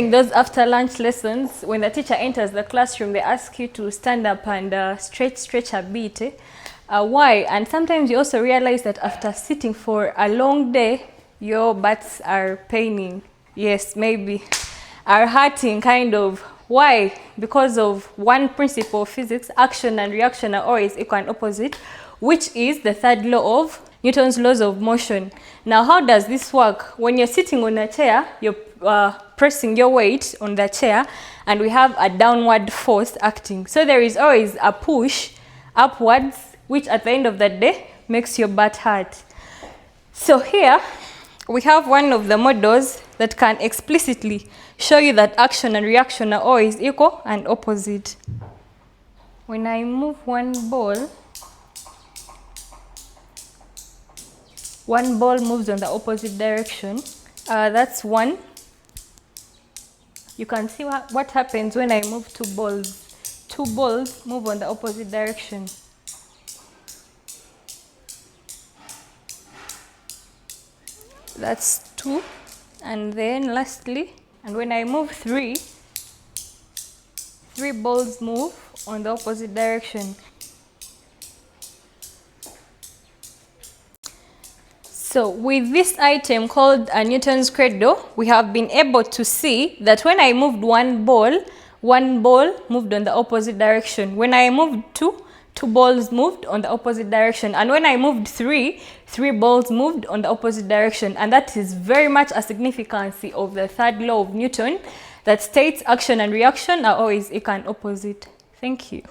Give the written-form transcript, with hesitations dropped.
during those after lunch lessons, when the teacher enters the classroom, they ask you to stand up and stretch a bit. Why? And sometimes you also realize that after sitting for a long day, your butts are paining. Yes, maybe are hurting, kind of. Why? Because of one principle of physics: action and reaction are always equal and opposite, which is the third law of Newton's laws of motion. Now, how does this work? When you're sitting on a chair, you're pressing your weight on the chair, and we have a downward force acting. So there is always a push upwards, which at the end of the day makes your butt hurt. So here we have one of the models that can explicitly show you that action and reaction are always equal and opposite. When I move one ball moves on the opposite direction. That's one. You can see what happens when I move two balls. Two balls move on the opposite direction. That's two. And then lastly, and when I move three balls move on the opposite direction. So with this item called a Newton's cradle, we have been able to see that when I moved one ball moved on the opposite direction. When I moved two balls moved on the opposite direction. And when I moved three balls moved on the opposite direction. And that is very much a significance of the third law of Newton that states action and reaction are always equal and opposite. Thank you.